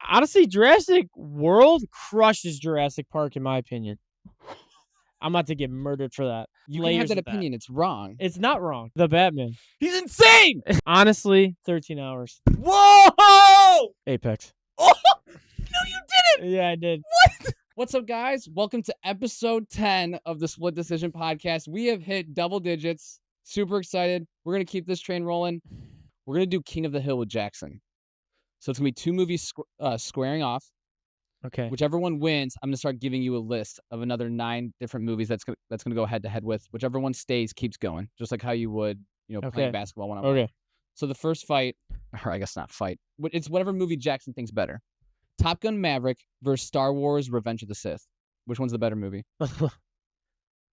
honestly, Jurassic World crushes Jurassic Park in my opinion. I'm about to get murdered for that. You can have that opinion. It's wrong. It's not wrong. The Batman. He's insane! Honestly, 13 hours. Whoa! Apex. Oh! No, you didn't! Yeah, I did. What? What's up, guys? Welcome to episode 10 of the Split Decision podcast. We have hit double digits. Super excited. We're going to keep this train rolling. We're going to do King of the Hill with Jackson. So it's going to be two movies squaring off. Okay. Whichever one wins, I'm going to start giving you a list of another 9 different movies that's going to go head to head with. Whichever one stays keeps going, just like how you would, playing basketball one-on-one. Okay. So the first fight, or I guess not fight, it's whatever movie Jackson thinks better. Top Gun Maverick versus Star Wars Revenge of the Sith. Which one's the better movie?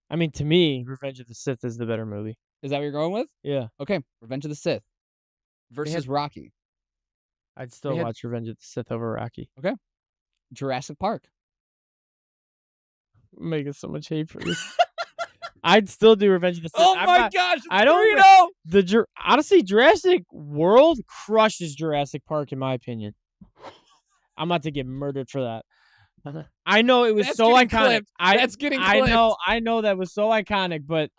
I mean, to me, Revenge of the Sith is the better movie. Is that what you're going with? Yeah. Okay, Revenge of the Sith versus Rocky. I'd still watch Revenge of the Sith over Rocky. Okay. Jurassic Park. I'm making so much hate for this. I'd still do Revenge of the Sith. Oh my gosh! I don't know. Honestly, Jurassic World crushes Jurassic Park in my opinion. I'm about to get murdered for that. I know it was so iconic. That's getting clipped. I know that was so iconic, but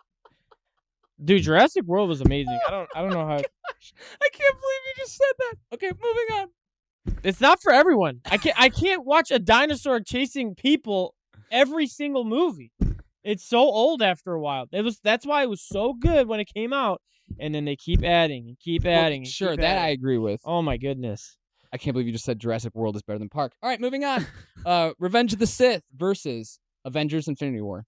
dude, Jurassic World was amazing. I don't know how. I can't believe you just said that. Okay, moving on. It's not for everyone. I can't watch a dinosaur chasing people every single movie. It's so old after a while. That's why it was so good when it came out, and then they keep adding and keep adding. Sure, that I agree with. Oh my goodness. I can't believe you just said Jurassic World is better than Park. All right, moving on. Revenge of the Sith versus Avengers Infinity War.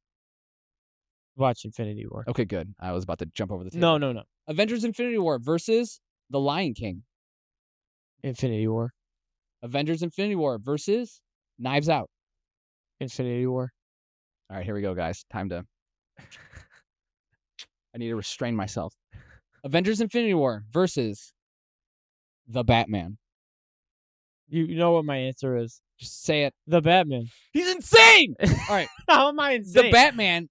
Watch Infinity War. Okay, good. I was about to jump over the table. No. Avengers Infinity War versus The Lion King. Infinity War. Avengers Infinity War versus Knives Out. Infinity War. All right, here we go, guys. Time to... I need to restrain myself. Avengers Infinity War versus The Batman. You know what my answer is. Just say it. The Batman. He's insane! All right. How am I insane? The Batman...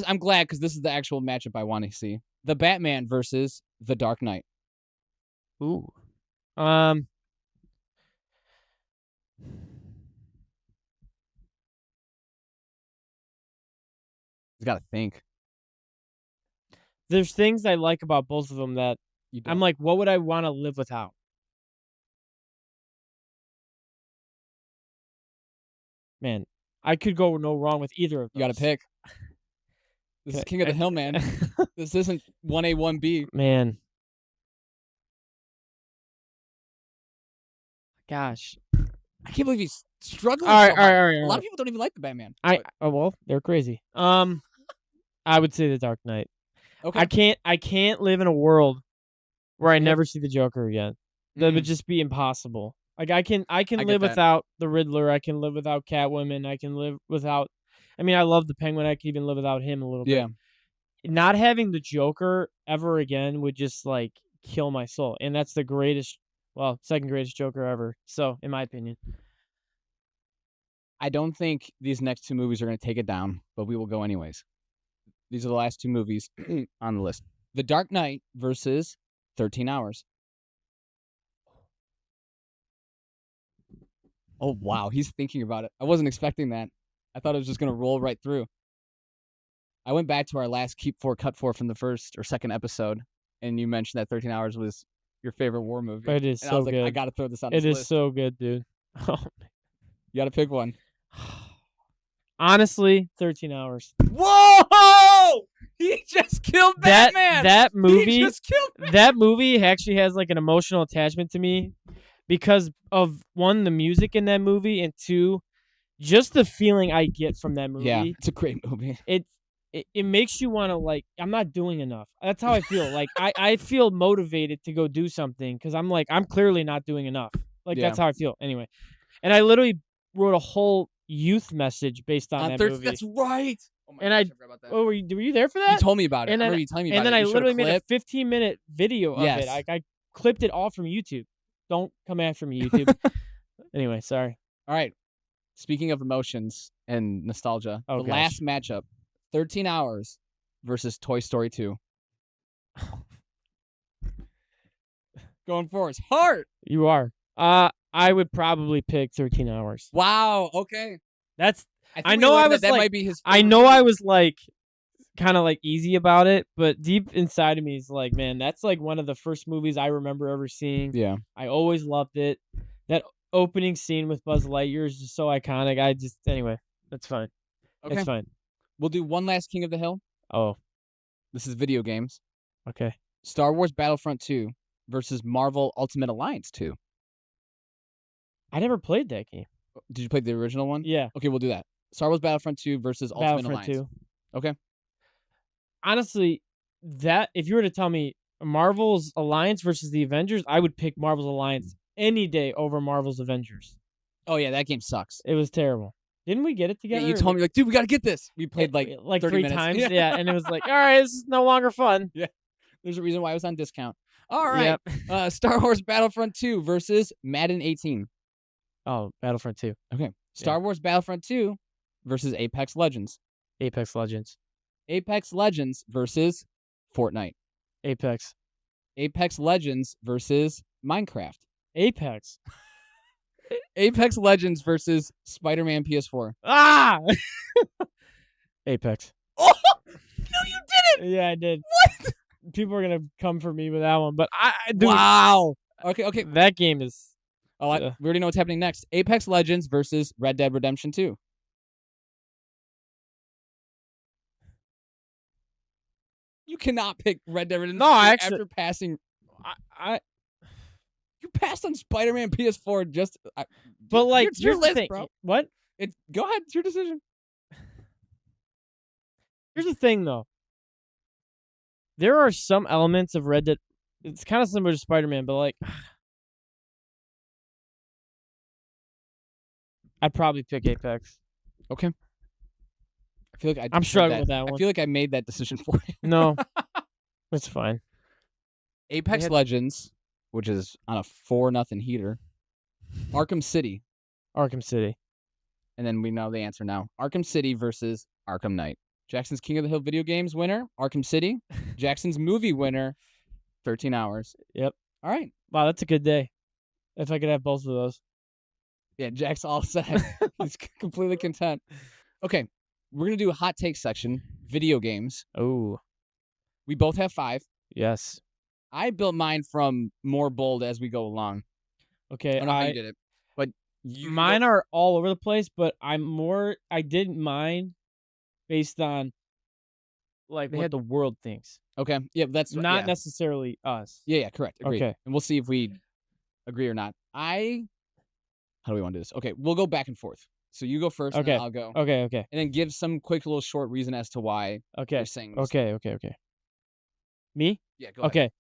I'm glad because this is the actual matchup I want to see. The Batman versus The Dark Knight. Ooh. You got to think. There's things I like about both of them that I'm like, what would I want to live without? Man, I could go no wrong with either of those. You got to pick. This is King of the Hill, man. This isn't 1A, 1B. Man. Gosh. I can't believe he's struggling all so hard. right. A lot of people don't even like the Batman. Well, they're crazy. I would say The Dark Knight. Okay. I can't live in a world where I never see the Joker again. That would just be impossible. Like I can live without the Riddler. I can live without Catwoman. I can live without. I mean, I love the Penguin. I can even live without him a little bit. Yeah. Not having the Joker ever again would just like kill my soul, and that's the greatest. Well, second greatest Joker ever. So, in my opinion. I don't think these next 2 movies are going to take it down, but we will go anyways. These are the last 2 movies on the list. The Dark Knight versus 13 Hours. Oh, wow. He's thinking about it. I wasn't expecting that. I thought it was just going to roll right through. I went back to our last Keep 4, Cut 4 from the first or second episode, and you mentioned that 13 Hours was your favorite war movie. It is and so I was like, good. I got to throw this on this list. It is so good, dude. Oh, man. You got to pick one. Honestly, 13 Hours. Whoa! He just killed Batman. That movie. He just killed Batman. That movie actually has like an emotional attachment to me because of 1, the music in that movie, and 2, just the feeling I get from that movie. Yeah, it's a great movie. It makes you want to, like, I'm not doing enough. That's how I feel. Like I feel motivated to go do something because I'm like, I'm clearly not doing enough. Like that's how I feel. Anyway, and I literally wrote a whole youth message based on that movie. That's right. Oh my and gosh, I forgot about that. were you there for that? You told me about it. And I then, remember you telling me about and it. then I You literally made a clip. 15-minute video of it. I clipped it all from YouTube. Don't come after me, YouTube. Anyway, sorry. All right. Speaking of emotions and nostalgia, the gosh. last matchup, 13 Hours versus Toy Story 2. Going for his heart. You are. I I would probably pick 13 Hours. Wow. Okay. That's. I I think we know I learned was that like. might be his. I favorite know I movie. was like, kind of like easy about it, but deep inside of me is like, man, that's like one of the first movies I remember ever seeing. Yeah. I always loved it. That opening scene with Buzz Lightyear is just so iconic. Anyway, that's fine. Okay. It's fine. We'll do one last King of the Hill. Oh, This is video games. okay. Star Wars Battlefront 2 versus Marvel Ultimate Alliance 2. I never played that game. Did you play the original one? Yeah, Okay, we'll do that. Star Wars Battlefront 2 versus Ultimate Battlefront Alliance. 2. Okay. Honestly, that if you were to tell me Marvel's Alliance versus the Avengers, I would pick Marvel's Alliance any day over Marvel's Avengers. Oh yeah, that game sucks. It was terrible. Didn't we get it Yeah, together? you told me like, dude, we gotta get this. We played like 30 3 minutes. times. Yeah. Yeah, and it was like, all right, this is no longer fun. There's a reason why it was on discount. All right. Yep. Star Wars Battlefront 2 versus Madden 18. Oh, Battlefront 2. Okay. Star Wars Battlefront 2 versus Apex Legends. Apex Legends. Apex Legends versus Fortnite. Apex. Apex Legends versus Minecraft. Apex. Apex Legends versus Spider-Man PS4. Ah! Apex. Oh, no, you didn't. Yeah, I did. What? People are gonna come for me with that one, but dude, Wow. Okay. that game is. Oh, we already know what's happening next. Apex Legends versus Red Dead Redemption 2. You cannot pick Red Dead Redemption 2 after passing. I You passed on Spider-Man PS4 just. but like it's your here's the list, thing. bro. What? Go ahead. It's your decision. Here's the thing, though. There are some elements of Red Dead. It's kind of similar to Spider-Man, but like, I'd probably pick Apex. Okay. I feel like I'm struggling with that one. I feel like I made that decision for you. No, it's fine. Apex Legends, which is on a 4-0 heater. Arkham City. Arkham City. And then we know the answer now. Arkham City versus Arkham Knight. Jackson's King of the Hill video games winner, Arkham City. Jackson's movie winner, 13 Hours. Yep. All right. Wow, that's a good day. If I could have both of those. Yeah, Jack's all set. He's completely content. Okay, we're going to do a hot take section, video games. Oh, We both have 5. yes. I built mine from more bold as we go along. Okay, I don't know how you did it, but mine are all over the place, but I did mine based on like what the world thinks. Okay, yeah, that's Not necessarily us. Yeah, correct. Agreed. Okay. And we'll see if we agree or not. How do we want to do this? Okay, we'll go back and forth. So you go first, and then I'll go. Okay. And then give some quick little short reason as to why Okay. you're saying this. Okay. Me? Yeah, go ahead. Okay.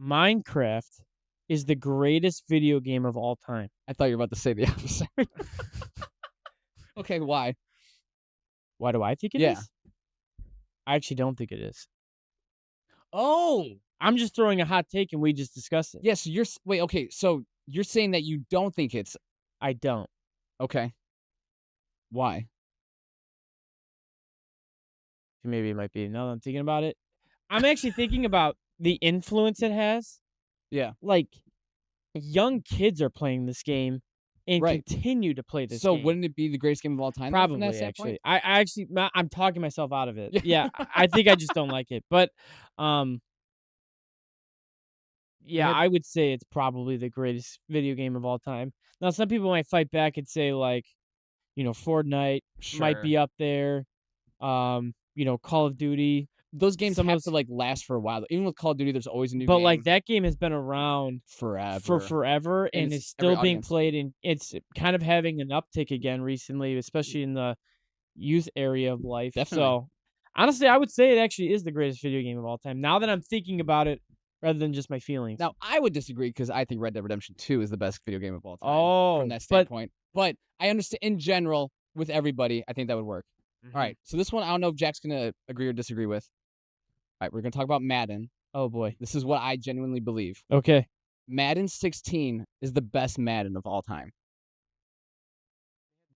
Minecraft is the greatest video game of all time. I thought you were about to say the opposite. Okay, why? Why do I think it is? I actually don't think it is. Oh! I'm just throwing a hot take and we just discussed it. Yes, okay, so you're saying that you don't think it's... I don't. Okay. Why? Maybe it might be. Now that I'm thinking about it, I'm actually thinking about the influence it has. Yeah. Like, young kids are playing this game and continue to play this game. So wouldn't it be the greatest game of all time? Probably, actually. I'm talking myself out of it. Yeah, I think I just don't like it. But, yeah, I would say it's probably the greatest video game of all time. Now, some people might fight back and say, like, Fortnite might be up there. Call of Duty. Those games have to like last for a while. Even with Call of Duty, there's always a new game. But like that game has been around forever and is still being played, and it's kind of having an uptick again recently, especially in the youth area of life. Definitely. So honestly, I would say it actually is the greatest video game of all time. Now that I'm thinking about it, rather than just my feelings. Now I would disagree because I think Red Dead Redemption 2 is the best video game of all time. Oh, from that standpoint. But I understand in general with everybody, I think that would work. All right, so this one I don't know if Jack's gonna agree or disagree with. All right, we're gonna talk about Madden. Oh boy, this is what I genuinely believe. Okay, Madden 16 is the best Madden of all time.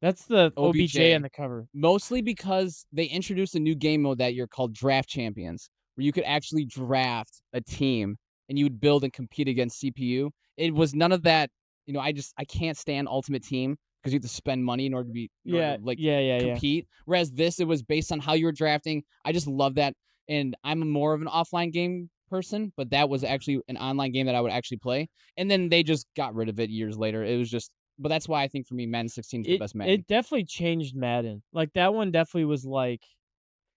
That's the OBJ on the cover. Mostly because they introduced a new game mode that year called Draft Champions, where you could actually draft a team and you would build and compete against CPU. It was none of that I can't stand Ultimate Team because you have to spend money in order Yeah, to like yeah, yeah, yeah. compete. Whereas this, it was based on how you were drafting. I just love that. And I'm more of an offline game person, but that was actually an online game that I would actually play. And then they just got rid of it years later. It was just, but that's why I think for me, Madden 16 is the It best Madden. it definitely changed Madden. Like, that one definitely was like,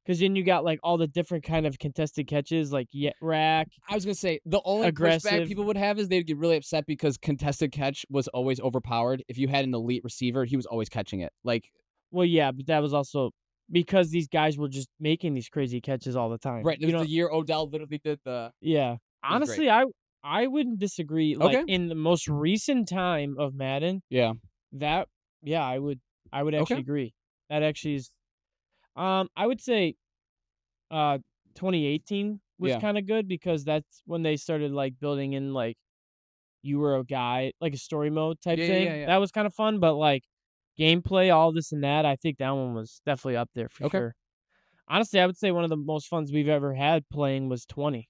because then you got, like, all the different kind of contested catches, like, rack, I was gonna say the only pushback aggressive. people would have is they'd get really upset because contested catch was always overpowered. If you had an elite receiver, he was always catching it. Like, Well, yeah, but that was also because these guys were just making these crazy catches all the time. right, You there's know. the year Odell literally did the. Yeah. It was great. Honestly, I wouldn't disagree. Like, Okay. in the most recent time of Madden, Yeah. that yeah, I would Okay. actually agree. That actually is I would say, uh, 2018 was Yeah. kinda good because that's when they started, like, building in, like, you were a guy, like a story mode type Yeah. Yeah. Yeah. thing. Yeah. That was kinda fun, but, like, gameplay, all this and that, I think that one was definitely up there for Okay. sure. Honestly, I would say one of the most funs we've ever had playing was 20.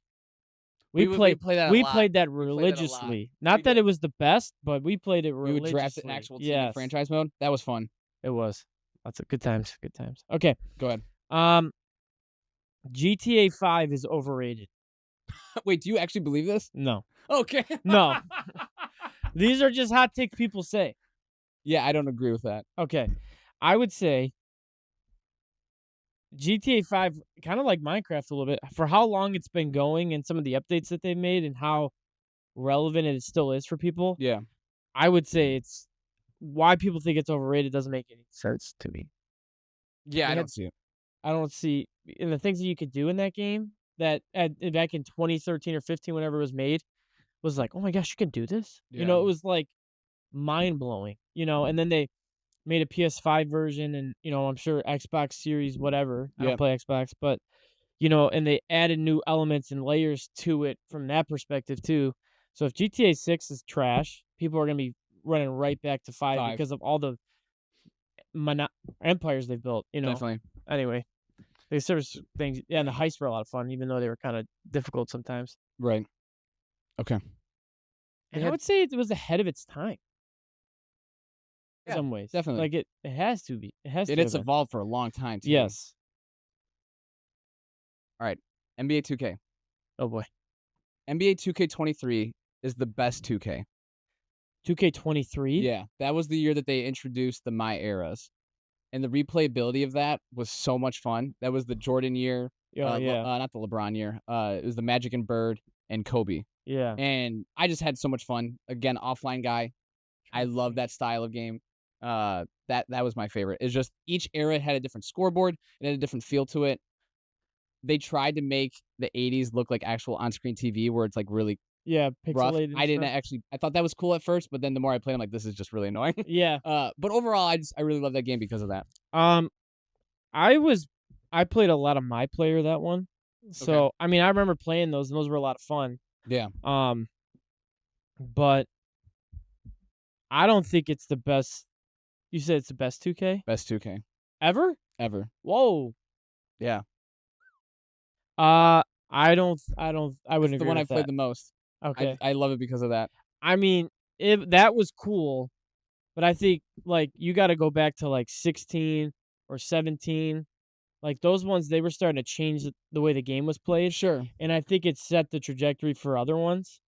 We We played play that a we lot. played that We played that a lot. religiously. We Not that it did. was the best, but we played it We would draft an religiously. actual team in Yes, franchise mode. That was fun. it was. Lots of good times, good times. Okay, Go ahead. um, GTA 5 is overrated. Wait, do you actually believe this? No. Okay. No. These are just hot takes people say. Yeah, I don't agree with that. Okay. I would say GTA 5, kinda like Minecraft a little bit, for how long it's been going and some of the updates that they've made and how relevant it still is for people, Yeah. I would say it's why people think it's overrated doesn't make any sense to me. Yeah, They I had don't see it. I don't see and the things that you could do in that game that back in 2013 or 15, whenever it was made, was like, "Oh my gosh, you can do this?" Yeah. It was, like, mind-blowing, and then they made a PS5 version and, I'm sure Xbox Series whatever. I don't Yep. play Xbox, but, and they added new elements and layers to it from that perspective too. So if GTA 6 is trash, people are gonna be running right back to 5 5. because of all the mono empires they've built. Definitely. Anyway, they sort of things yeah, and the heists were a lot of fun, even though they were kinda difficult sometimes. Right. Okay. They And I had would say it was ahead of its time in Yeah, some ways. definitely. Like, it has to be. It has And to have it's been. evolved for a long time too. Yes. Alright. NBA 2K. Oh boy. NBA 2K23 is the best 2K. 2K23? Yeah, that was the year that they introduced the My Eras, and the replayability of that was so much fun. That was the Jordan year, Oh, yeah. not the LeBron year. It was the Magic and Bird and Kobe, Yeah. and I just had so much fun. Again, offline guy. I Trying to love think. that style of game. That was my favorite. It's just each era had a different scoreboard and had a different feel to it. They tried to make the 80s look like actual on-screen TV where it's like really Yeah, rough. pixelated and I didn't stuff. actually I thought that was cool at first, but then the more I played, I'm like, this is just really annoying. Yeah. But overall, I really love that game because of that. Um, I was I played a lot of My Player that one. Okay. So, I mean, I remember playing those, and those were a lot of fun. Yeah. Um, but I don't think it's the best. You said it's the best 2K Best 2K ever? ever. Whoa. Yeah. I It's wouldn't the agree one I with played that. the most. Okay. I love it because of that. I mean, that was cool, but I think, like, you gotta go back to, like, 16 or 17. Like, those ones, they were starting to change the way the game was played, Sure. and I think it set the trajectory for other ones.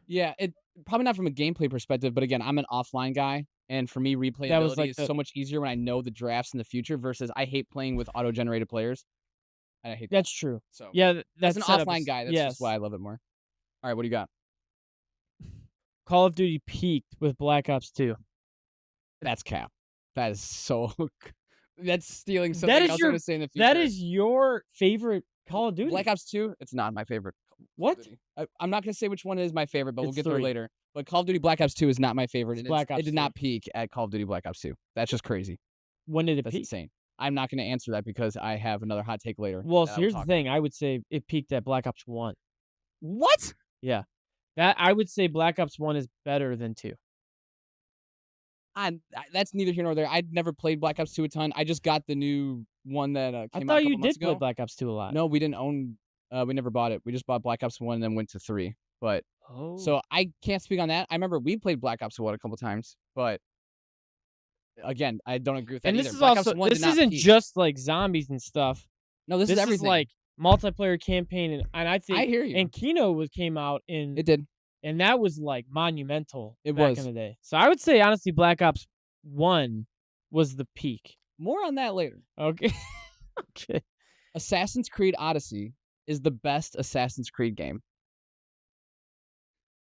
Yeah, it probably not from a gameplay perspective, but again, I'm an offline guy, and for me, That was, replayability like, is the so much easier when I know the drafts in the future versus I hate playing with auto-generated players. I hate that. That's true. So, Yeah, as that an setup offline is guy, that's just why yes. I love it more. Alright, what do you got? Call of Duty peaked with Black Ops 2. That's cap. That is so that's stealing That something is else I'm your gonna say in the that future. is your favorite Bl Call of Black Duty. Ops 2, it's not my favorite Call of What? Duty. I'm not gonna say which one is my favorite, but we'll It's get there 3. later. But Call of Duty Black Ops 2 is not my favorite, It's and Black it Ops did 3. not peak at Call of Duty Black Ops 2. That's just crazy. When did it That's peak? insane. I'm not gonna answer that because I have another hot take later Well, that so I will here's the talk about. thing, I would say it peaked at Black Ops 1. What? Yeah. That I would say Black Ops 1 is better than 2. That's neither here nor there. I'd never played Black Ops 2 a ton. I just got the new one that I came out a thought you couple months did play ago. Black Ops 2 a lot. No, we didn't own we never bought it. We just bought Black Ops 1 and then went to 3. But Oh. So I can't speak on that. I remember we played Black Ops 1 a couple times, but again, I don't agree with that And this either. is Black Ops also 1 did this not isn't peak. just like zombies and stuff. No, this is This is everything. like multiplayer campaign, and I I think hear you. and Kino came out in, It did. and that was like monumental It back in was. the day. So I would say honestly, Black Ops 1 was the peak. More on that later. Okay. Okay. Assassin's Creed Odyssey is the best Assassin's Creed game.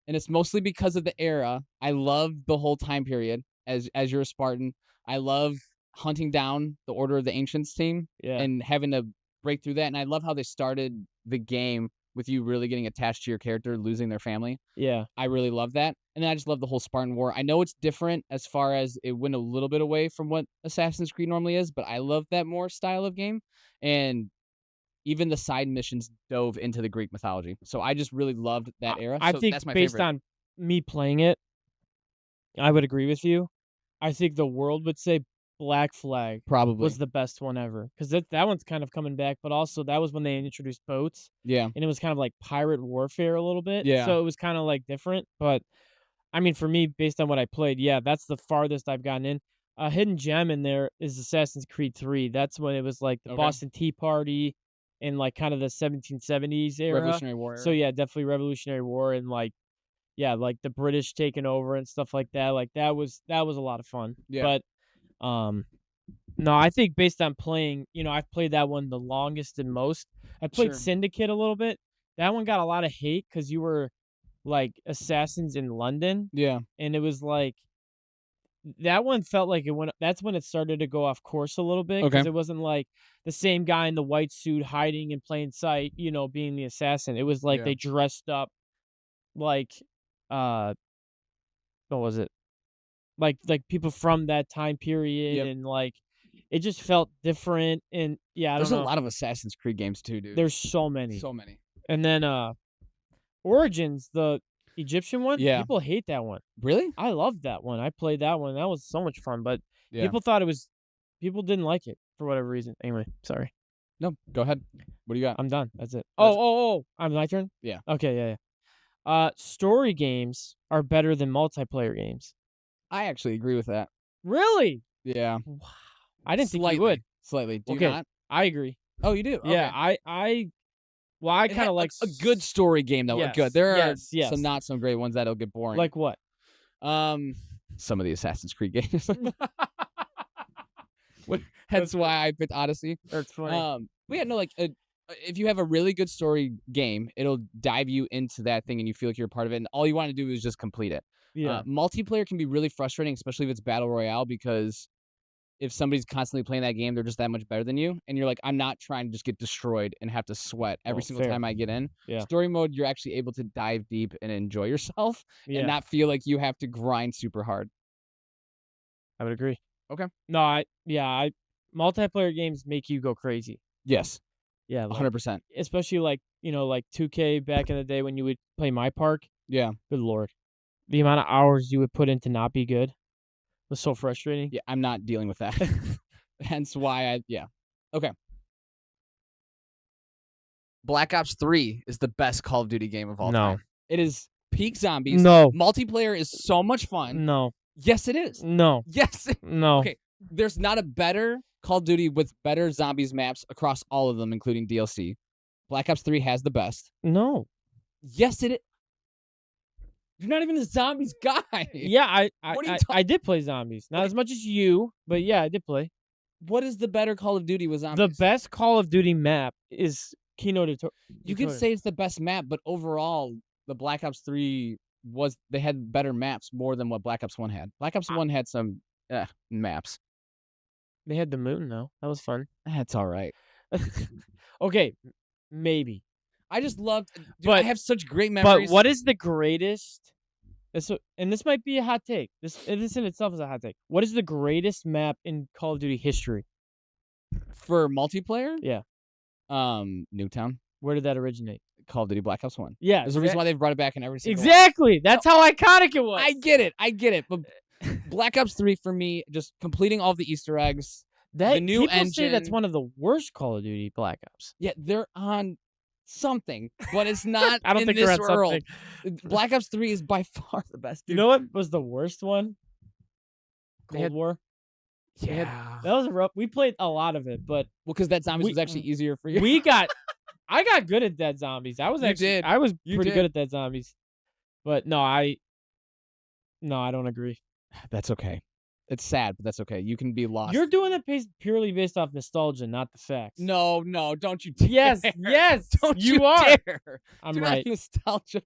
And it's mostly because of the era. I love the whole time period as you're a Spartan. I love hunting down the Order of the Ancients team Yeah. and having to break through that. And I love how they started the game with you really getting attached to your character, losing their family. Yeah. I really love that. And then I just love the whole Spartan War. I know it's different as far as it went a little bit away from what Assassin's Creed normally is, but I love that more style of game. And even the side missions dove into the Greek mythology. So I just really loved that era. I So think that's my based favorite. on me playing it, I would agree with you. I think the world would say Black Flag Probably. was the best one ever, because that one's kind of coming back, but also that was when they introduced boats, Yeah. and it was kind of like pirate warfare a little bit. Yeah. So it was kind of like different. But I mean, for me, based on what I played, yeah, that's the farthest I've gotten in. A hidden gem in there is Assassin's Creed 3. That's when it was like the Okay. Boston Tea Party and like kind of the 1770s era. Revolutionary War So era. yeah, definitely Revolutionary War, and like, yeah, like the British taking over and stuff like that. Like that was a lot of fun. Yeah. But no, I think based on playing, I've played that one the longest and most. I played Sure. Syndicate a little bit. That one got a lot of hate because you were like assassins in London, Yeah. and it was like that one felt like it went. That's when it started to go off course a little bit, because Okay. it wasn't like the same guy in the white suit hiding in plain sight, being the assassin. It was like Yeah. they dressed up like uh what was it? Like people from that time period, Yep. and like it just felt different, and yeah, I There's don't a know. lot of Assassin's Creed games too, dude. There's so many. So many. And then Origins, the Egyptian one, Yeah. people hate that one. Really? I loved that one. I played that one. That was so much fun, but Yeah. people didn't like it for whatever reason. Anyway, sorry. No, go ahead. What do you got? I'm done. That's it. That's- Oh, I'm my turn? Yeah. Okay, yeah. Story games are better than multiplayer games. I actually agree with that. Really? Yeah. Wow. I didn't think Slightly. you would. Slightly. Do you Okay. not? I agree. Oh, you do? Yeah, Okay. I It had kind of like a good story game though. Yes, Good. There are yes. some not so great ones that'll get boring. Like what? Some of the Assassin's Creed games. Hence why I picked Odyssey. That's funny. But yeah, no, like if you have a really good story game, it'll dive you into that thing, and you feel like you're a part of it, and all you want to do is just complete it. Yeah. Multiplayer can be really frustrating, especially if it's battle royale, because if somebody's constantly playing that game, they're just that much better than you, and you're like, I'm not trying to just get destroyed and have to sweat every single fair. time I get in. Yeah. Story mode, you're actually able to dive deep and enjoy yourself, Yeah. and not feel like you have to grind super hard. I would agree. Okay. No, I multiplayer games make you go crazy. Yes, Yeah, like, 100%. especially like, like 2K back in the day when you would play My Park. Yeah, Good lord. The amount of hours you would put in to not be good was so frustrating. yeah, I'm not dealing with that. Hence why Okay. Black Ops 3 is the best Call of Duty game of all No. time. It is peak zombies. No. Multiplayer is so much fun. No. Yes, it is. No. Yes. No. Okay. There's not a better Call of Duty with better zombies maps across all of them, including DLC. Black Ops 3 has the best. No. Yes, it is. You're not even a zombies guy. Yeah, What are you I did play zombies. Not as much as you, but yeah, I did play. What is the better Call of Duty with zombies? The best Call of Duty map is Kino You could say it's the best map, but overall, the Black Ops 3 they had better maps more than what Black Ops 1 had. Black Ops 1 had some maps. They had the moon though. That was fun. That's all right. Okay, maybe. I just loved. Dude, I But- have such great memories. But what is the greatest? And this might be a hot take. This in itself is a hot take. What is the greatest map in Call of Duty history? for multiplayer? Yeah. Newtown, Where did that originate? Call of Duty Black Ops 1. Yeah, There's a reason why they've brought it back in every single one. exactly. That's how iconic it was. I get it. But Black Ops 3 for me, just completing all the Easter eggs. That the new people say that's engine- one of the worst Call of Duty Black Ops. Yeah, they're on something, but it's not I don't in think they're this at something. world. Black Ops 3 is by far the best, You dude. know what was the worst one? They Cold had War. yeah. That was a rough. We played a lot of it, but Well, because that zombies we was actually easier for you. we got. I got good at Dead Zombies. You did. I was You pretty good did. at Dead Zombies. But no, I don't agree. That's okay. It's sad, but that's okay. You can be lost. You're doing it purely based off nostalgia, not the facts. No, don't you dare. Yes, yes, Don't you are. dare. I'm Do right. not nostalgia.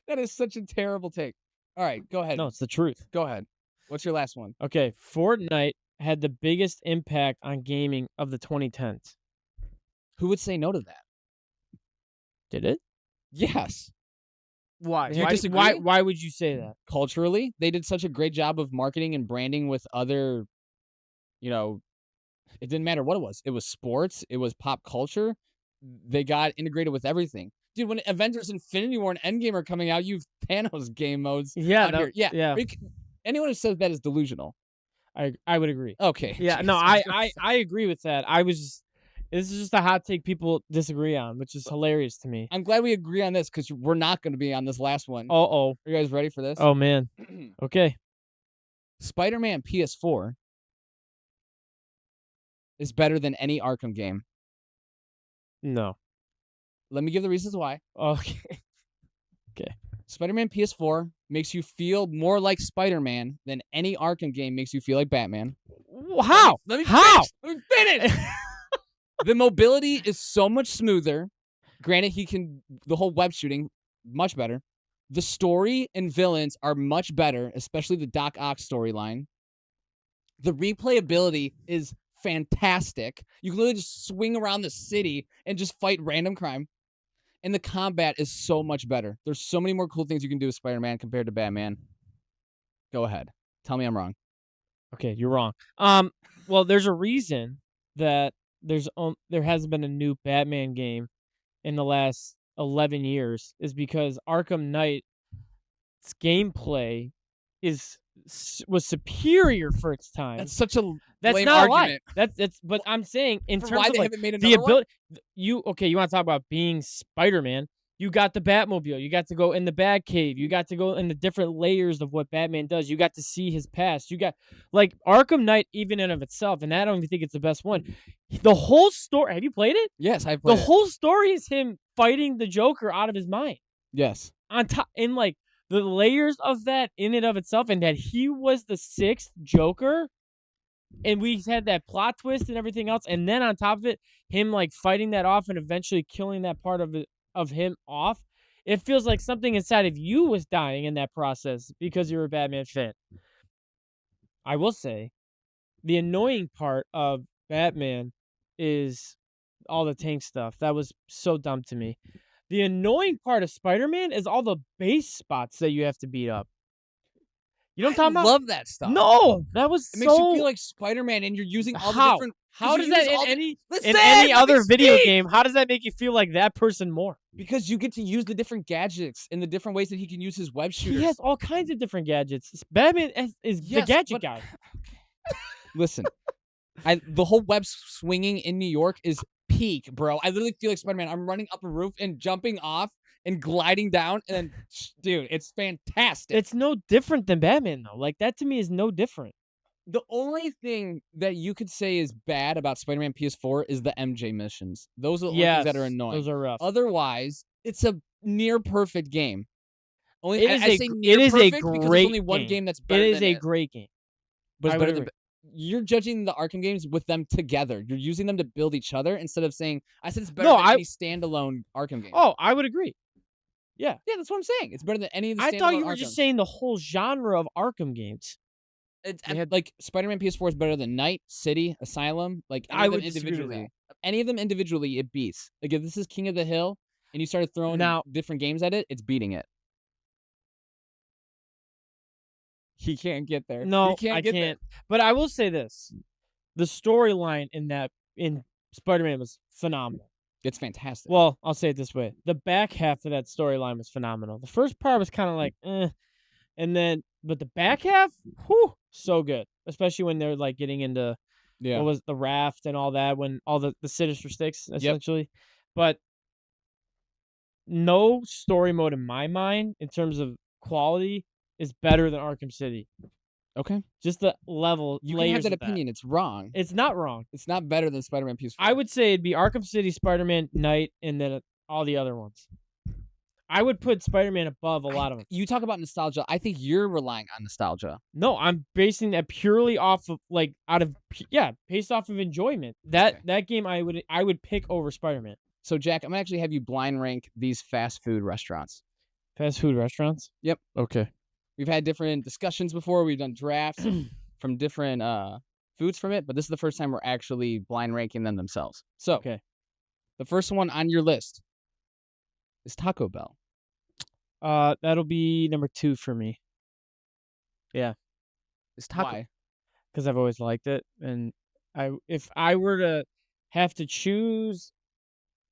That is such a terrible take. All right, go ahead. No, it's the truth. Go ahead. What's your last one? Okay, Fortnite had the biggest impact on gaming of the 2010s. Who would say no to that? Did it? Yes. Why? Do you disagree? Why would you say that? Culturally, they did such a great job of marketing and branding with other, you know, it didn't matter what it was. It was sports, it was pop culture. They got integrated with everything. Dude, when Avengers Infinity War and Endgame are coming out, you've Thanos game modes Yeah, out here. Yeah. yeah. Anyone who says that is delusional. I would agree. Okay. Yeah, jeez, no, I was gonna say. I agree with that. This is just a hot take people disagree on, which is hilarious to me. I'm glad we agree on this because we're not going to be on this last one. Uh-oh. Are you guys ready for this? Oh, man. Okay. Spider-Man PS4 is better than any Arkham game. No. Let me give the reasons why. Okay. Spider-Man PS4 makes you feel more like Spider-Man than any Arkham game makes you feel like Batman. How? Let me How? finish. Let me finish. The mobility is so much smoother. Granted, the whole web shooting, much better. The story and villains are much better, especially the Doc Ock storyline. The replayability is fantastic. You can literally just swing around the city and just fight random crime. And the combat is so much better. There's so many more cool things you can do with Spider-Man compared to Batman. Go ahead. Tell me I'm wrong. Okay, you're wrong. Well, there's a reason that there hasn't been a new Batman game in the last 11 years is because Arkham Knight's gameplay was superior for its time. That's such a That's lame not a lie. argument. That's but I'm saying in For terms why of they like haven't made the another one? ability you want to talk about being Spider-Man, you got the Batmobile, you got to go in the Batcave, you got to go in the different layers of what Batman does, you got to see his past, you got like Arkham Knight even in of itself, and I don't even think it's the best one. The whole story, have you played it? Yes, I've The played it. whole story is him fighting the Joker out of his mind. Yes. On top, in like the layers of that in and of itself, and that he was the sixth Joker, and we had that plot twist and everything else, and then on top of it, him like fighting that off and eventually killing that part of him off. It feels like something inside of you was dying in that process because you're a Batman fan. I will say, the annoying part of Batman is all the tank stuff. That was so dumb to me. The annoying part of Spider-Man is all the base spots that you have to beat up. You know what I'm talking about? love that stuff. No, that was It makes you so. feel like Spider-Man and you're using all the How? different. How does you that use all in the- any Let me other video speak! game? How does that make you feel like that person more? Because you get to use the different gadgets in the different ways that he can use his web shooters. He has all kinds of different gadgets. Batman is the Yes, gadget but- guy. Listen, the whole web swinging in New York is peak, bro. I literally feel like Spider-Man. I'm running up a roof and jumping off and gliding down, and then, dude, it's fantastic. It's no different than Batman though. Like that to me is no different. The only thing that you could say is bad about Spider-Man PS4 is the MJ missions. Those are the only things that are annoying. Those are rough. Otherwise, it's a near perfect game. Only It I, is I a say gr- near it is a perfect because great there's only one game. game that's better It is than a it. great game. But it's I better would than. You're judging the Arkham games with them together. You're using them to build each other instead of saying, I said it's better No, than any standalone Arkham game. Oh, I would agree. Yeah. Yeah, that's what I'm saying. It's better than any of the standalone I thought you were Arkhams. just saying the whole genre of Arkham games. They had, like Spider-Man PS4 is better than Night, City, Asylum. Like any I of them would disagree with individually. Any of them individually, it beats. Like if this is King of the Hill and you started throwing Now- different games at it, it's beating it. He can't get there. No, he can't I get can't. But I will say this: the storyline in Spider-Man was phenomenal. There. It's fantastic. Well, I'll say it this way: the back half of that storyline was phenomenal. The first part was kind of like, and then, but the back half, whew, so good. Especially when they're like getting into yeah. what was the raft and all that, when all the Sinister Six essentially. But no story mode in my mind, in terms of quality, is better than Arkham City. Okay. Just the level You can have layers that of that. opinion. It's wrong. It's not wrong. It's not better than Spider-Man PS4. I would say it'd be Arkham City, Spider-Man, Knight, and then all the other ones. I would put Spider-Man above a lot of them. You talk about nostalgia. I think you're relying on nostalgia. No, I'm basing that purely off of based off of enjoyment. That game I would pick over Spider-Man. So Jack, I'm gonna actually have you blind rank these fast food restaurants. Fast food restaurants? Yep. Okay. We've had different discussions before. We've done drafts from different foods from it, but this is the first time we're actually blind ranking them themselves. So Okay. the first one on your list is Taco Bell. That'll be number 2 for me. Yeah. Is Taco Why? Because I've always liked it, and if I were to have to choose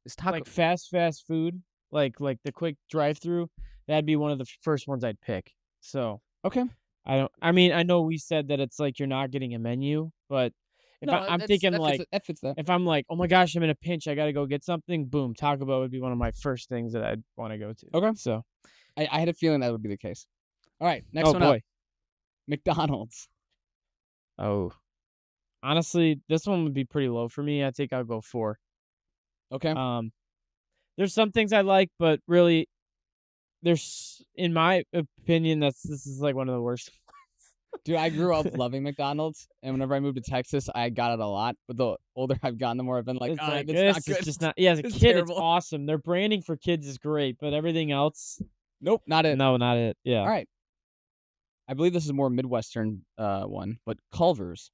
is Taco like fast food, like the quick drive-through, that'd be one of the first ones I'd pick. So Okay. I mean, I know we said that it's like you're not getting a menu, but if No, I'm thinking like that fits that. if I'm like, oh my gosh, I'm in a pinch, I gotta go get something. Boom, Taco Bell would be one of my first things that I'd want to go to. Okay. So, I had a feeling that would be the case. All right, next oh one up. boy, McDonald's. oh, honestly, this one would be pretty low for me. I think I'll go 4. Okay. There's some things I like, but really, there's in my opinion, this is like one of the worst. Dude, I grew up loving McDonald's, and whenever I moved to Texas, I got it a lot. But the older I've gotten, the more I've been like, It's "Ah, like, that's this not good." is just not. Yeah, as a It's kid, terrible. it's awesome. Their branding for kids is great, but everything else, Nope, not it. no, not it. Yeah. All right. I believe this is a more Midwestern one, but Culver's.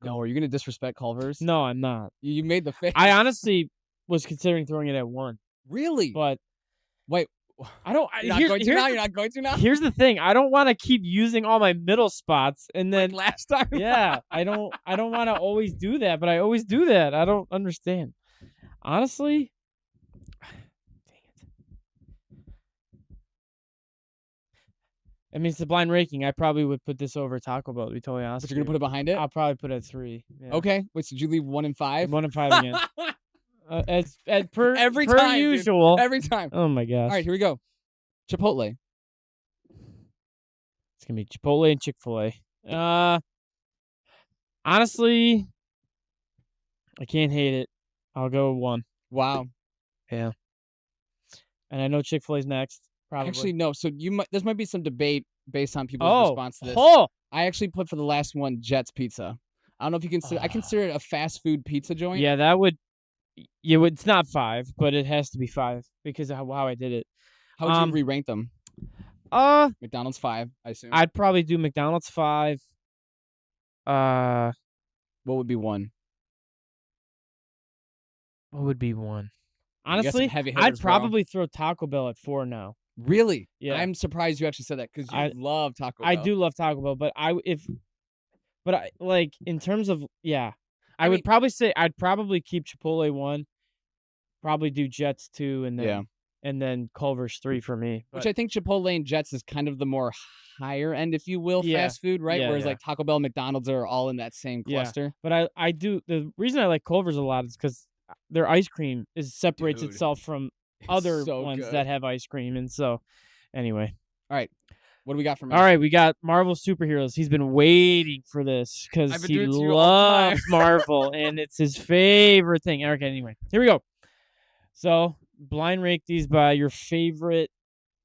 No, are you gonna disrespect Culver's? No, I'm not. You made the face. I honestly was considering throwing it at 1, Really? but Wait, I don't. you're not going to now. You're not going to now. Here's the thing. I don't want to keep using all my middle spots, and then Like last time. yeah, I don't want to always do that, but I always do that. I don't understand. Honestly, dang it. I mean, it's the blind ranking. I probably would put this over Taco Bell, to be totally honest. But you're gonna put it behind it. I'll probably put it at 3. Yeah. Okay. Wait, so did you leave 1 and 5? 1 and 5 again. As per Every per time, dude. usual. Every time. Oh my gosh. All right, here we go. Chipotle. It's gonna be Chipotle and Chick-fil-A. Honestly, I can't hate it. I'll go 1. Wow. Yeah. And I know Chick-fil-A's next. Probably. Actually, no. So this might be some debate based on people's response to this. Oh, I actually put for the last one Jets Pizza. I don't know if you consider. I consider it a fast food pizza joint. yeah, that would. Yeah, it's not 5, but it has to be 5 because of how I did it. How would you re-rank them? McDonald's 5, I assume. I'd probably do McDonald's 5. What would be 1? What would be 1? You got some Honestly, heavy I'd hitters, bro. probably throw Taco Bell at 4 now. Really? Yeah. I'm surprised you actually said that because you love Taco Bell. I do love Taco Bell, but like in terms of I would probably say I'd probably keep Chipotle 1, probably do Jets 2, and then Culver's 3 for me. Which I think Chipotle and Jets is kind of the more higher end, if you will, fast food, right? Yeah, Whereas yeah. like Taco Bell and McDonald's are all in that same cluster. But I do the reason I like Culver's a lot is because their ice cream separates Dude, itself from other so ones good. that have ice cream, and so anyway. All right. What do we got for me? All right, we got Marvel superheroes. He's been waiting for this because I've been he doing it to you all the time. loves Marvel, and it's his favorite thing. Okay, anyway, here we go. So, blind rank these by your favorite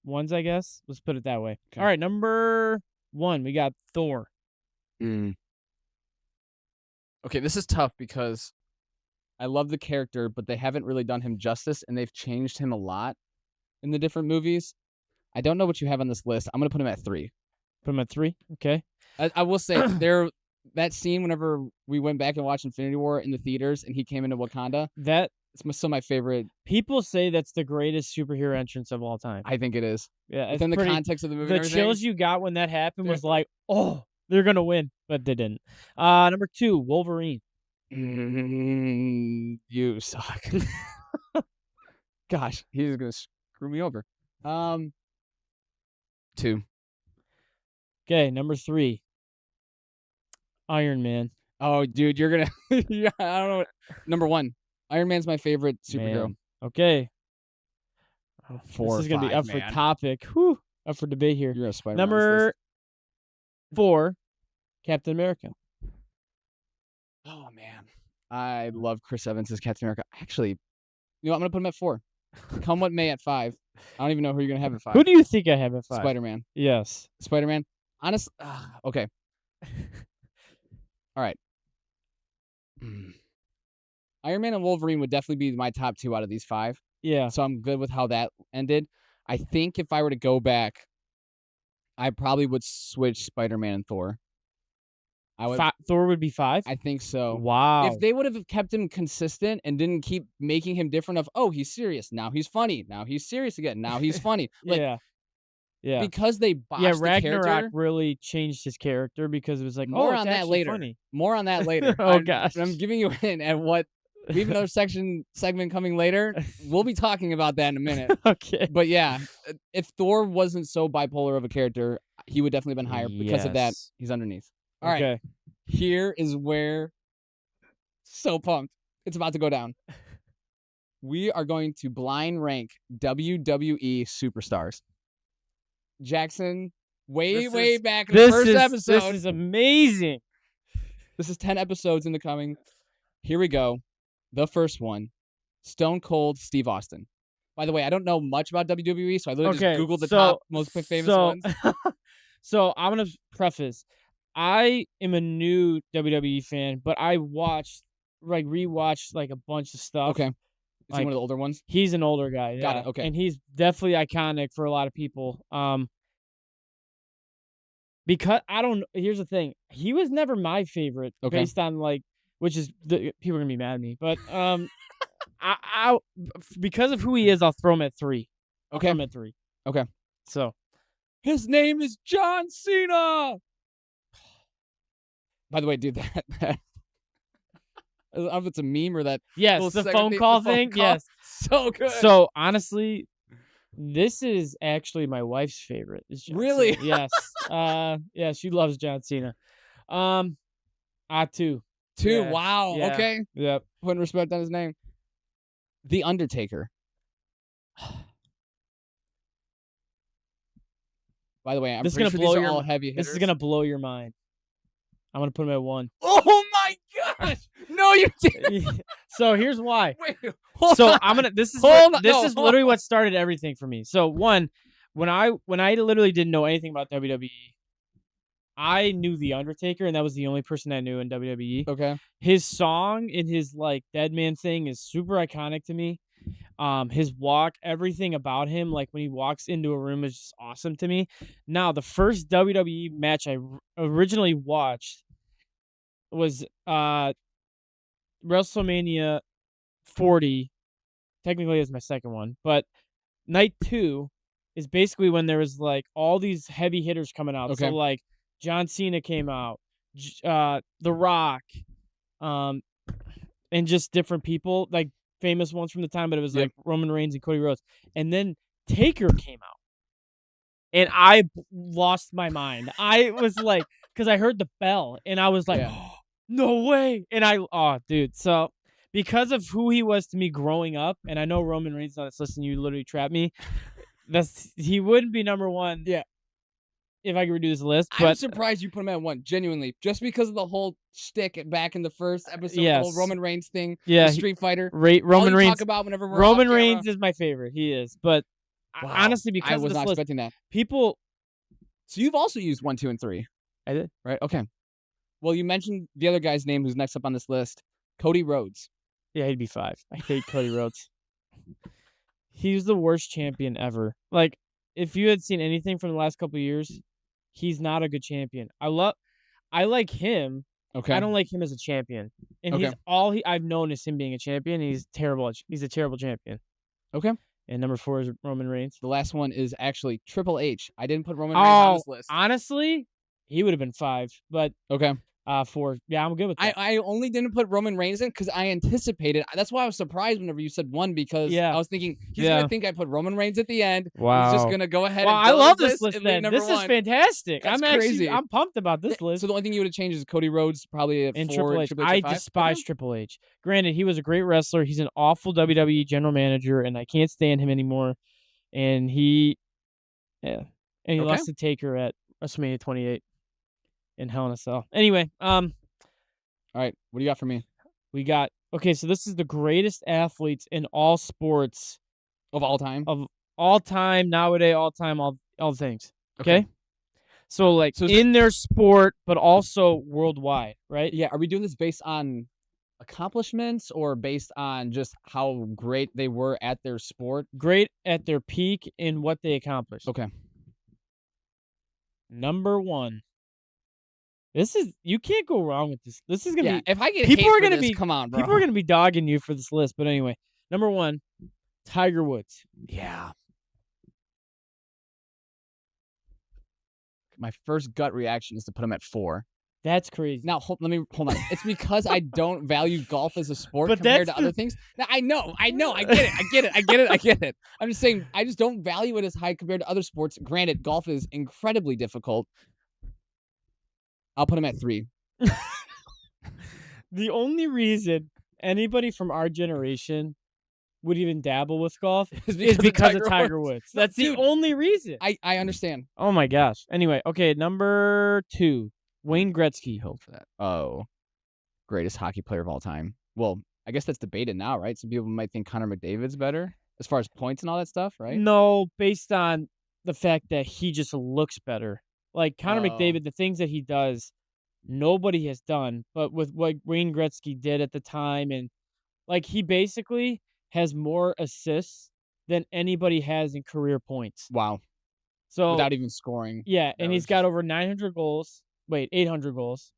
ones, I guess. Let's put it that way. Okay. All right, number 1, we got Thor. Okay, this is tough because I love the character, but they haven't really done him justice, and they've changed him a lot in the different movies. I don't know what you have on this list. I'm gonna put him at 3. Put him at 3. Okay. I will say that scene whenever we went back and watched Infinity War in the theaters, and he came into Wakanda. It's still my favorite. People say that's the greatest superhero entrance of all time. I think it is. Yeah, Within the context of the movie. The and everything. chills you got when that happened was like, oh, they're gonna win, but they didn't. Number 2, Wolverine. You suck. Gosh, he's gonna screw me over. 2. Okay, number 3, Iron Man. Oh, dude, you're gonna. Yeah, I don't know. Number 1, Iron Man's my favorite superhero. Man. Okay. Four This or is gonna be five, up for man. topic. Whew, up for debate here. You're a Spider-Man on this Number list. 4, Captain America. Oh man, I love Chris Evans as Captain America. Actually, I'm gonna put him at 4. Come what may at 5. I don't even know who you're gonna have at 5. Who do you think I have at 5? Spider-Man. Yes. Spider-Man. Honest. Okay. All right. Iron Man and Wolverine would definitely be my top 2 out of these 5. Yeah. So I'm good with how that ended. I think if I were to go back, I probably would switch Spider-Man and Thor. Thor would be 5? I think so. Wow. If they would have kept him consistent and didn't keep making him different of, oh, he's serious, now he's funny, now he's serious again, now he's funny. Like, yeah. Because they botched the Ragnarok character. really changed his character because it was like, More it's on that actually later. funny. More on that later. Oh, gosh. I'm giving you a hint at what. We have another segment coming later. We'll be talking about that in a minute. Okay. But yeah, if Thor wasn't so bipolar of a character, he would definitely have been higher. Because of that, he's underneath. All right. Here is where. So pumped. It's about to go down. We are going to blind rank WWE superstars. Jackson, way back in the first episode. This is amazing. This is 10 episodes in the coming. Here we go. The first one, Stone Cold Steve Austin. By the way, I don't know much about WWE, so I literally just Googled the top most famous ones. So I'm going to preface. I am a new WWE fan, but I rewatched like a bunch of stuff. Okay. Is he one of the older ones? He's an older guy. Yeah. Got it. Okay. And he's definitely iconic for a lot of people. Because here's the thing. He was never my favorite based on which is people are gonna be mad at me, but I because of who he is, I'll throw him at 3. Okay. I'll throw him at 3. Okay. So his name is John Cena. By the way, dude, that I don't know if it's a meme or that. Yes, the phone call thing. Yes, so good. So honestly, this is actually my wife's favorite. Really? Yes. Yeah, she loves John Cena. 2. 2. Yeah. Wow. Yeah. Okay. Yep. Putting respect on his name. The Undertaker. By the way, I'm pretty sure these are all heavy hitters. This is gonna blow your mind. I'm gonna put him at 1. Oh my gosh! No, you didn't. So here's why. Wait. This is literally what started everything for me. So when I literally didn't know anything about WWE, I knew The Undertaker, and that was the only person I knew in WWE. Okay. His song and his Dead Man thing is super iconic to me. His walk, everything about him, like when he walks into a room, is just awesome to me. Now, the first WWE match I originally watched was WrestleMania 40. Technically, it was my second one, but night 2 is basically when there was all these heavy hitters coming out. Okay. So John Cena came out, The Rock, and just different people, famous ones from the time, but it was Roman Reigns and Cody Rhodes. And then Taker came out. And I lost my mind. I was because I heard the bell, and I was like, oh, no way. And dude. So because of who he was to me growing up, and I know Roman Reigns on this list, and you literally trapped me, he wouldn't be number 1. Yeah. If I could redo this list. I'm surprised you put him at 1, genuinely. Just because of the whole shtick back in the first episode, the whole Roman Reigns thing, the Street Fighter. Roman Reigns. Talk about whenever we're Roman Reigns is my favorite. He is. But wow. Honestly, because I was not expecting that. People. So you've also used 1, 2, and 3. I did. Right? Okay. Well, you mentioned the other guy's name who's next up on this list, Cody Rhodes. Yeah, he'd be 5. I hate Cody Rhodes. He's the worst champion ever. If you had seen anything from the last couple of years, he's not a good champion. I like him. Okay. I don't like him as a champion. And he's I've known is him being a champion. He's terrible. He's a terrible champion. Okay. And number 4 is Roman Reigns. The last one is actually Triple H. I didn't put Roman Reigns on this list. Honestly, he would have been 5. But okay. 4. Yeah, I'm good with that. I only didn't put Roman Reigns in because I anticipated. That's why I was surprised whenever you said 1 because Yeah. I was thinking he's Yeah. gonna think I put Roman Reigns at the end. He's just Wow. gonna go ahead Well, and I go to love this this list list and leave then. number This is 1. fantastic. That's crazy. I'm pumped about this So list. the only thing you would have changed is Cody Rhodes probably at And 4 Triple and H. Triple H I at 5. despise Okay. Triple H. Granted, he was a great wrestler. He's an awful WWE general manager, and I can't stand him anymore. And he Okay. lost to Taker at WrestleMania 28 in Hell in a Cell. Anyway, All right. What do you got for me? we got so this is the greatest athletes in all sports Of all time? of all time, nowadays, all things. Okay. Okay? So like So is in their sport, but also worldwide, right? Yeah, are we doing this based on accomplishments or based on just how great they were at their sport? Great at their peak in what they accomplished. Okay. Number 1. This is you can't go wrong with this. This is gonna be if I get people hate are for gonna this, be come on, bro. people are gonna be dogging you for this list. But anyway, number 1, Tiger Woods. Yeah. My first gut reaction is to put him at 4. That's crazy. Now, hold on. It's because I don't value golf as a sport But compared that's to other things. Now, I know. I get it. I'm just saying, I just don't value it as high compared to other sports. Granted, golf is incredibly difficult. I'll put him at 3. The only reason anybody from our generation would even dabble with golf is because of Tiger Woods. No, That's dude, the only reason. I understand. Oh my gosh. Anyway, okay, number 2, Wayne Gretzky. Hope for that. Oh, greatest hockey player of all time. Well, I guess that's debated now, right? Some people might think Connor McDavid's better as far as points and all that stuff, right? No, based on the fact that he just looks better. Like Connor Oh. McDavid, the things that he does, nobody has done. But with what Wayne Gretzky did at the time, and like he basically has more assists than anybody has in career points. Wow. So Without even scoring. yeah, and was he's got over 900 goals. Wait, 800 goals.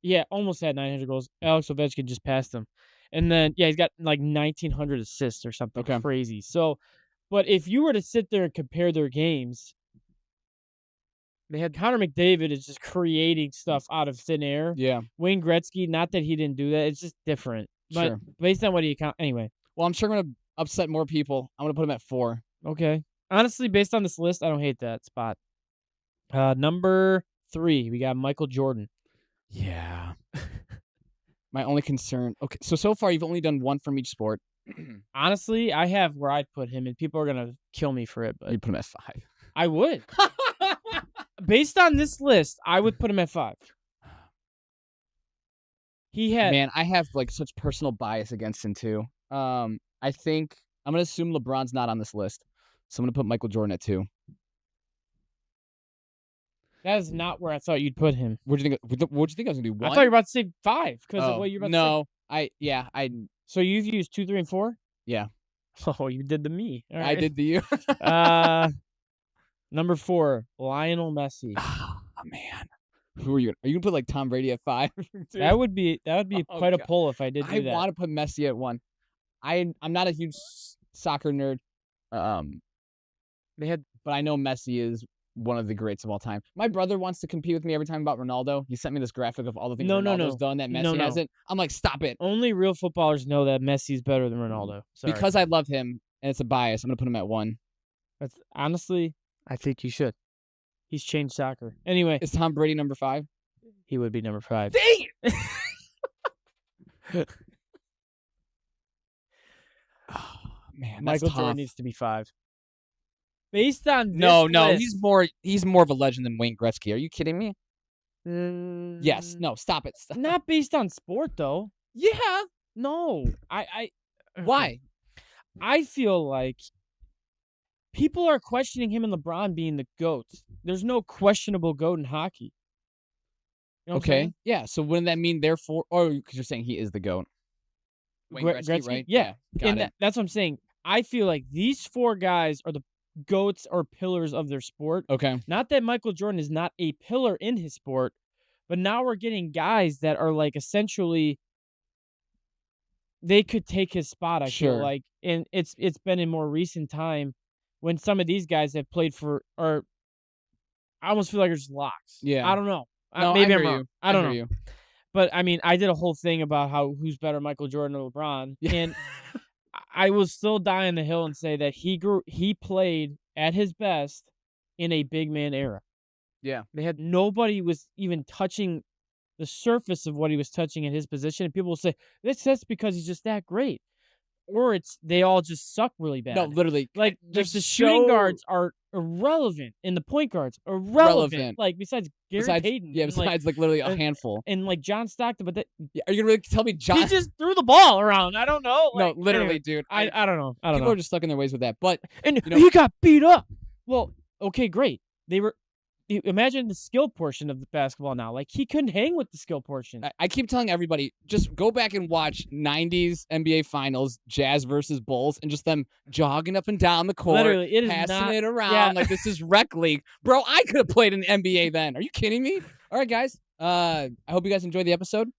Yeah, almost had 900 goals. Alex Ovechkin just passed him. And then he's got like 1,900 assists or something Okay. crazy. So, but if you were to sit there and compare their games, they had Connor McDavid is just creating stuff out of thin air. Yeah. Wayne Gretzky, not that he didn't do that, it's just different. But Sure. based on what he anyway. Well, I'm sure I'm gonna upset more people. I'm gonna put him at 4. Okay. Honestly, based on this list, I don't hate that spot. Number 3, we got Michael Jordan. Yeah. My only concern. Okay, so far you've only done 1 from each sport. Honestly, I have where I'd put him, and people are gonna kill me for it, but You put him at 5. I would. Based on this list, I would put him at 5. He had Man, I have like such personal bias against him too. I think I'm gonna assume LeBron's not on this list, so I'm gonna put Michael Jordan at 2. that is not where I thought you'd put him. What'd you think? What'd you think I was gonna do? 1? I thought you were about to say 5 because of Oh, what you're about to say. no, So you've used 2, 3, and 4? Yeah. Oh, you did the me. All I right. did the you. Number 4, Lionel Messi. Oh man, who are you? Are you gonna put like Tom Brady at 5? That would be Oh, quite a God. pull if I did do I that. want to put Messi at 1. I'm not a huge soccer nerd, They had but I know Messi is one of the greats of all time. My brother wants to compete with me every time about Ronaldo. He sent me this graphic of all the things No, Ronaldo's done that Messi No. hasn't. I'm like, stop it. only real footballers know that Messi's better than Ronaldo. Sorry. Because I love him and it's a bias, I'm gonna put him at 1. That's honestly, I think you should. He's changed soccer. Anyway, Is Tom Brady number 5? he would be number 5. Dang it! Oh, man, that's Michael tough. Jordan needs to be 5. Based on this No, list, he's more of a legend than Wayne Gretzky. Are you kidding me? Yes. Mm, No, stop it. Stop. Not based on sport though. Yeah. No, I Why? I feel like people are questioning him and LeBron being the GOATs. There's no questionable GOAT in hockey. You know what I'm Okay. saying? Yeah. So wouldn't that mean therefore? Oh, because you're saying he is the goat. Wayne Gretzky, right? Yeah. Got And it. that's what I'm saying. I feel like these 4 guys are the GOATs or pillars of their sport. Okay. Not that Michael Jordan is not a pillar in his sport, but now we're getting guys that are like essentially they could take his spot, I feel Sure. like. And it's been in more recent time when some of these guys have played for or I almost feel like it's locks. Yeah. I don't know. No, Maybe I I'm hear wrong. you. I don't hear know. you. But I mean, I did a whole thing about how who's better, Michael Jordan or LeBron, Yeah. and I will still die on the hill and say that he played at his best in a big man era. Yeah. They had nobody was even touching the surface of what he was touching in his position, and people will say, that's because he's just that great." Or it's they all just suck really No, bad. literally, Like, just the shooting so guards are irrelevant, and the point guards irrelevant, relevant. like, besides Gary Payton Besides, like, literally a and handful. and, like, John Stockton, but that Yeah, are you gonna really tell me he John just threw the ball around, I don't know, No, like, literally, anyway, dude, I don't know, I don't people are know. just stuck in their ways with that, but, And you know he got beat up. Well, okay, great. They were imagine the skill portion of the basketball now, like, he couldn't hang with the skill portion. I keep telling everybody, just go back and watch 90s NBA Finals, Jazz versus Bulls, and just them jogging up and down the court, Literally, it is passing not it yeah. around like this is rec league. Bro, I could have played in the NBA then. Are you kidding me? All right, guys. I hope you guys enjoyed the episode.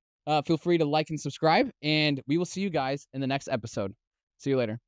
Feel free to like and subscribe, and we will see you guys in the next episode. See you later.